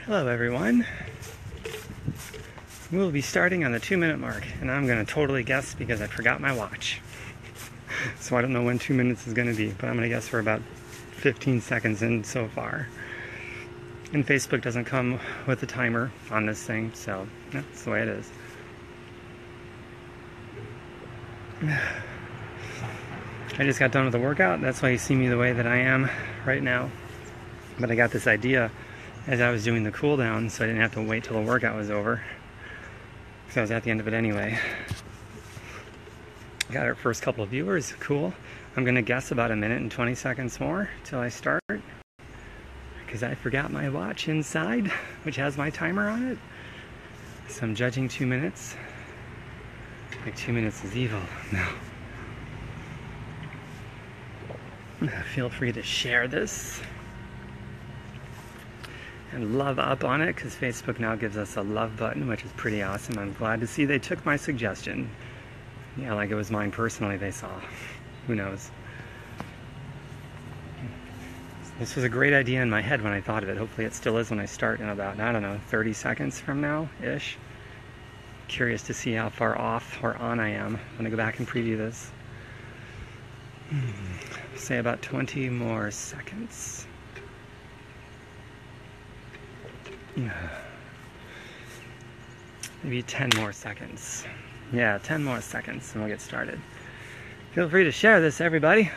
Hello everyone. We'll be starting on the 2-minute mark, and I'm going to totally guess because I forgot my watch. So I don't know when 2 minutes is going to be, but I'm going to guess we're about 15 seconds in so far. And Facebook doesn't come with a timer on this thing, so that's the way it is. I just got done with the workout. That's why you see me the way that I am right now. But I got this idea as I was doing the cool down, so I didn't have to wait till the workout was over, because I was at the end of it anyway. Got our first couple of viewers. Cool. I'm going to guess about 1 minute and 20 seconds more till I start, because I forgot my watch inside, which has my timer on it. So I'm judging 2 minutes. Like 2 minutes is evil. No. Feel free to share this and love up on it, because Facebook now gives us a love button, which is pretty awesome. I'm glad to see they took my suggestion. Yeah, like it was mine personally they saw. Who knows? This was a great idea in my head when I thought of it. Hopefully it still is when I start in about, I don't know, 30 seconds from now-ish. Curious to see how far off or on I am. I'm going to go back and preview this. Say about 20 more seconds. Maybe 10 more seconds. Yeah, 10 more seconds and we'll get started. Feel free to share this, everybody,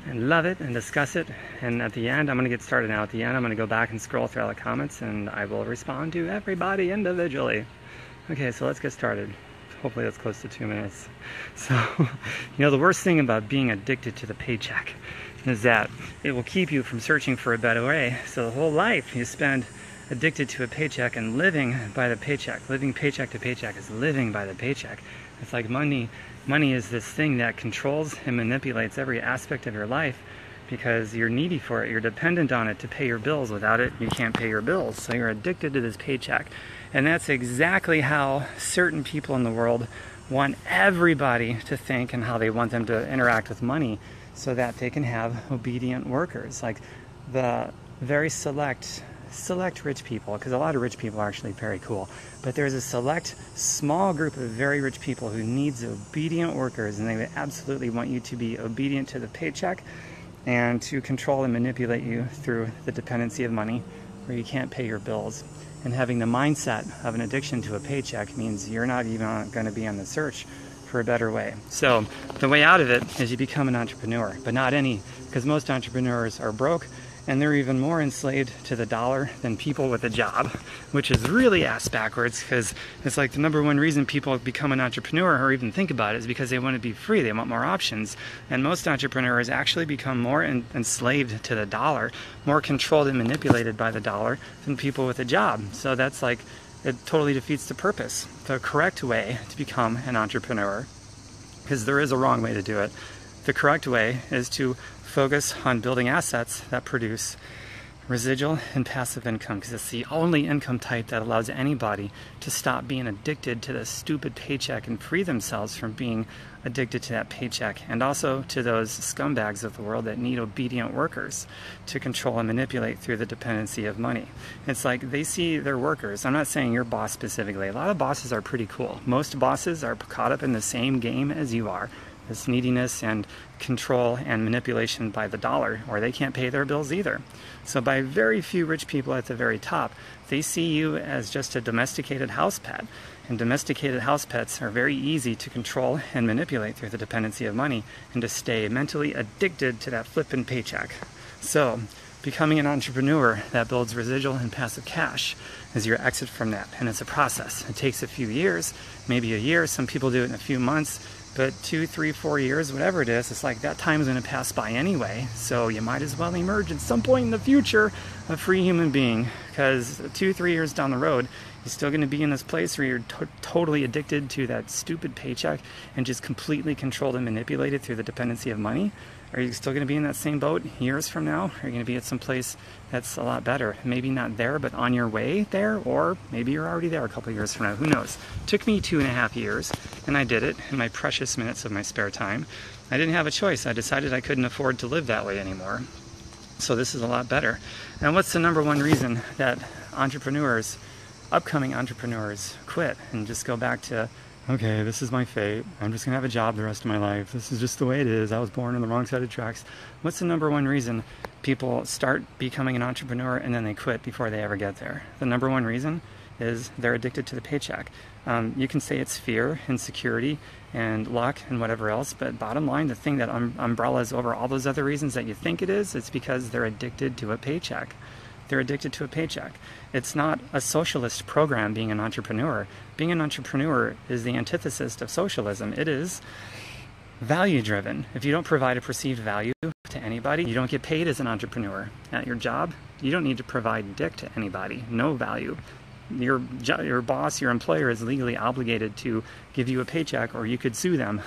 and love it and discuss it. And at the end, I'm going to get started now. At the end, I'm going to go back and scroll through all the comments, and I will respond to everybody individually. Okay, so let's get started. Hopefully that's close to 2 minutes. So, the worst thing about being addicted to the paycheck is that it will keep you from searching for a better way. So the whole life you spend addicted to a paycheck and living by the paycheck. Living paycheck to paycheck is living by the paycheck. It's like money. Money is this thing that controls and manipulates every aspect of your life, because you're needy for it. You're dependent on it to pay your bills. Without it, you can't pay your bills. So you're addicted to this paycheck. And that's exactly how certain people in the world want everybody to think, and how they want them to interact with money, so that they can have obedient workers. Like the very select rich people, because a lot of rich people are actually very cool, but there's a select small group of very rich people who needs obedient workers, and they absolutely want you to be obedient to the paycheck and to control and manipulate you through the dependency of money, where you can't pay your bills. And having the mindset of an addiction to a paycheck means you're not even going to be on the search for a better way. So the way out of it is you become an entrepreneur, but not any, because most entrepreneurs are broke, and they're even more enslaved to the dollar than people with a job, which is really ass backwards, because it's like the number one reason people become an entrepreneur or even think about it is because they want to be free. They want more options. And most entrepreneurs actually become more enslaved to the dollar, more controlled and manipulated by the dollar than people with a job. So that's like, it totally defeats the purpose. The correct way to become an entrepreneur, because there is a wrong way to do it, the correct way is to focus on building assets that produce residual and passive income, because it's the only income type that allows anybody to stop being addicted to the stupid paycheck and free themselves from being addicted to that paycheck, and also to those scumbags of the world that need obedient workers to control and manipulate through the dependency of money. It's like they see their workers. I'm not saying your boss specifically. A lot of bosses are pretty cool. Most bosses are caught up in the same game as you are. This neediness and control and manipulation by the dollar, or they can't pay their bills either. So by very few rich people at the very top, they see you as just a domesticated house pet. And domesticated house pets are very easy to control and manipulate through the dependency of money, and to stay mentally addicted to that flippin' paycheck. So becoming an entrepreneur that builds residual and passive cash is your exit from that. And it's a process. It takes a few years, maybe a year. Some people do it in a few months. But 2, 3, 4 years, whatever it is, it's like that time is going to pass by anyway. So you might as well emerge at some point in the future a free human being, because 2, 3 years down the road, you're still going to be in this place where you're totally addicted to that stupid paycheck and just completely controlled and manipulated through the dependency of money. Are you still going to be in that same boat years from now? Are you going to be at some place that's a lot better? Maybe not there, but on your way there, or maybe you're already there a couple years from now. Who knows? It took me 2.5 years, and I did it in my precious minutes of my spare time. I didn't have a choice. I decided I couldn't afford to live that way anymore. So this is a lot better. And what's the number one reason that entrepreneurs, upcoming entrepreneurs, quit and just go back to, okay, this is my fate. I'm just going to have a job the rest of my life. This is just the way it is. I was born on the wrong side of the tracks. What's the number one reason people start becoming an entrepreneur and then they quit before they ever get there? The number one reason is they're addicted to the paycheck. You can say it's fear, insecurity, and luck, and whatever else, but bottom line, the thing that umbrellas over all those other reasons that you think it is, it's because they're addicted to a paycheck. They're addicted to a paycheck. It's not a socialist program being an entrepreneur. Being an entrepreneur is the antithesis of socialism. It is value-driven. If you don't provide a perceived value to anybody, you don't get paid as an entrepreneur. At your job, you don't need to provide dick to anybody. No value. Your boss, your employer is legally obligated to give you a paycheck or you could sue them.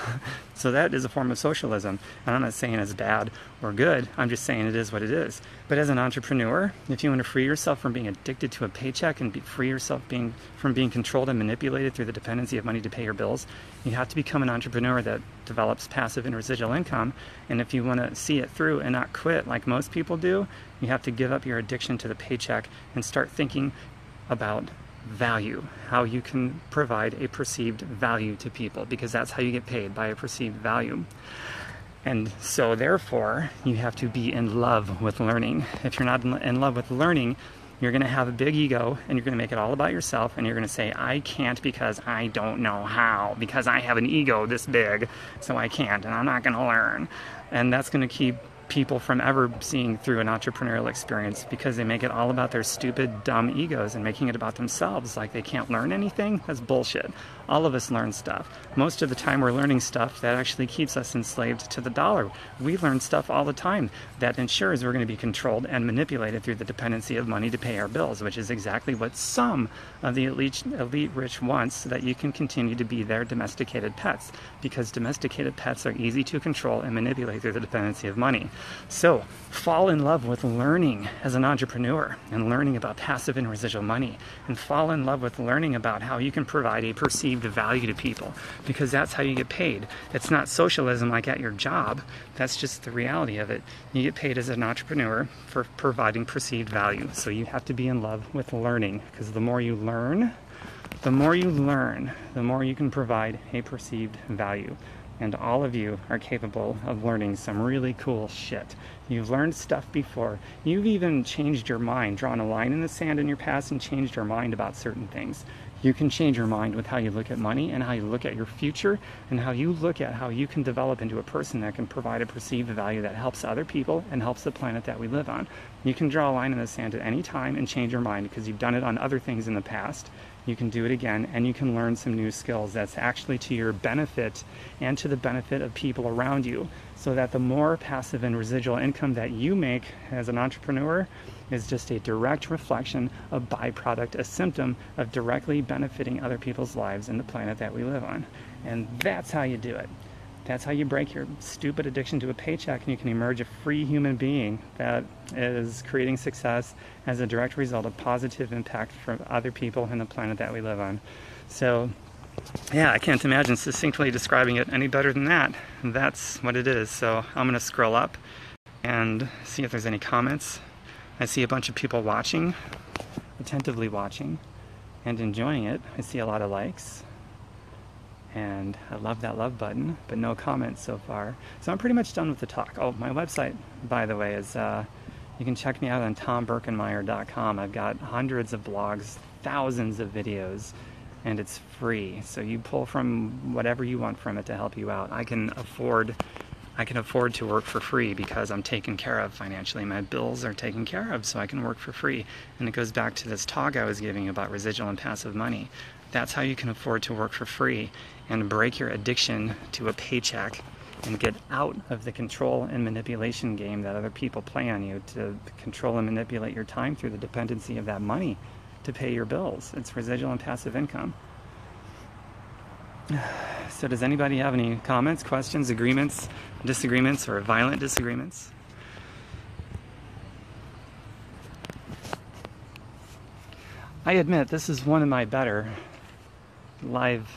So that is a form of socialism. And I'm not saying it's bad or good. I'm just saying it is what it is. But as an entrepreneur, if you want to free yourself from being addicted to a paycheck and free yourself from being controlled and manipulated through the dependency of money to pay your bills, you have to become an entrepreneur that develops passive and residual income. And if you want to see it through and not quit like most people do, you have to give up your addiction to the paycheck and start thinking about value, how you can provide a perceived value to people, because that's how you get paid, by a perceived value. And so therefore, you have to be in love with learning. If you're not in love with learning, you're going to have a big ego and you're going to make it all about yourself, and you're going to say, I can't because I don't know how, because I have an ego this big, so I can't, and I'm not going to learn. And that's going to keep people from ever seeing through an entrepreneurial experience, because they make it all about their stupid, dumb egos and making it about themselves, like they can't learn anything. That's bullshit. All of us learn stuff. Most of the time we're learning stuff that actually keeps us enslaved to the dollar. We learn stuff all the time that ensures we're going to be controlled and manipulated through the dependency of money to pay our bills, which is exactly what some of the elite rich wants, so that you can continue to be their domesticated pets, because domesticated pets are easy to control and manipulate through the dependency of money. So fall in love with learning as an entrepreneur, and learning about passive and residual money, and fall in love with learning about how you can provide a perceived value to people, because that's how you get paid. It's not socialism like at your job. That's just the reality of it. You get paid as an entrepreneur for providing perceived value. So you have to be in love with learning, because the more you learn, the more you can provide a perceived value. And all of you are capable of learning some really cool shit. You've learned stuff before. You've even changed your mind, drawn a line in the sand in your past and changed your mind about certain things. You can change your mind with how you look at money, and how you look at your future, and how you look at how you can develop into a person that can provide a perceived value that helps other people and helps the planet that we live on. You can draw a line in the sand at any time and change your mind, because you've done it on other things in the past. You can do it again, and you can learn some new skills that's actually to your benefit and to the benefit of people around you, so that the more passive and residual income that you make as an entrepreneur is just a direct reflection, a byproduct, a symptom of directly benefiting other people's lives and the planet that we live on. And that's how you do it. That's how you break your stupid addiction to a paycheck, and you can emerge a free human being that is creating success as a direct result of positive impact from other people and the planet that we live on. So yeah, I can't imagine succinctly describing it any better than that. That's what it is. So I'm going to scroll up and see if there's any comments. I see a bunch of people watching, attentively watching, and enjoying it. I see a lot of likes. And I love that love button, but no comments so far. So I'm pretty much done with the talk. Oh, my website, by the way, is you can check me out on tombirkenmeyer.com. I've got hundreds of blogs, thousands of videos, and it's free. So you pull from whatever you want from it to help you out. I can afford to work for free because I'm taken care of financially. My bills are taken care of, so I can work for free. And it goes back to this talk I was giving about residual and passive money. That's how you can afford to work for free and break your addiction to a paycheck and get out of the control and manipulation game that other people play on you to control and manipulate your time through the dependency of that money to pay your bills. It's residual and passive income. So does anybody have any comments, questions, agreements, disagreements, or violent disagreements? I admit this is one of my better live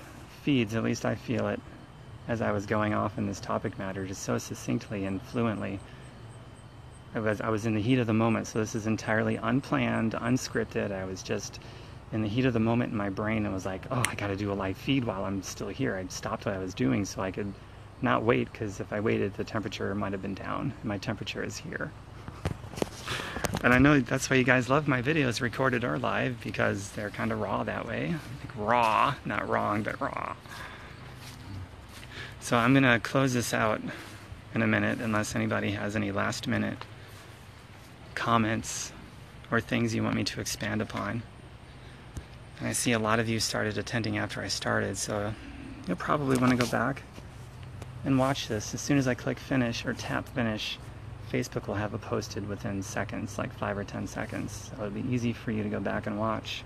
feeds, at least I feel it, as I was going off in this topic matter just so succinctly and fluently. I was in the heat of the moment, so this is entirely unplanned, unscripted. I was just in the heat of the moment in my brain and was like, oh, I gotta do a live feed while I'm still here. I stopped what I was doing so I could not wait, because if I waited, the temperature might have been down, and my temperature is here. And I know that's why you guys love my videos, recorded or live, because they're kind of raw that way. Like raw, not wrong, but raw. So I'm gonna close this out in a minute, unless anybody has any last minute comments or things you want me to expand upon. And I see a lot of you started attending after I started, so you'll probably want to go back and watch this. As soon as I click finish or tap finish, Facebook will have it posted within seconds, like 5 or 10 seconds. So it'll be easy for you to go back and watch.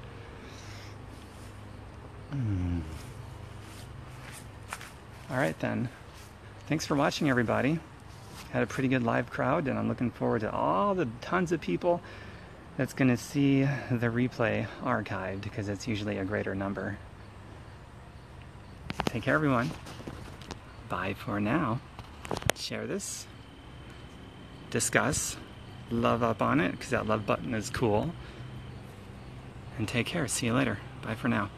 All right then. Thanks for watching, everybody. Had a pretty good live crowd, and I'm looking forward to all the tons of people that's going to see the replay archived, because it's usually a greater number. Take care, everyone. Bye for now. Share this. Discuss. Love up on it, because that love button is cool. And take care. See you later. Bye for now.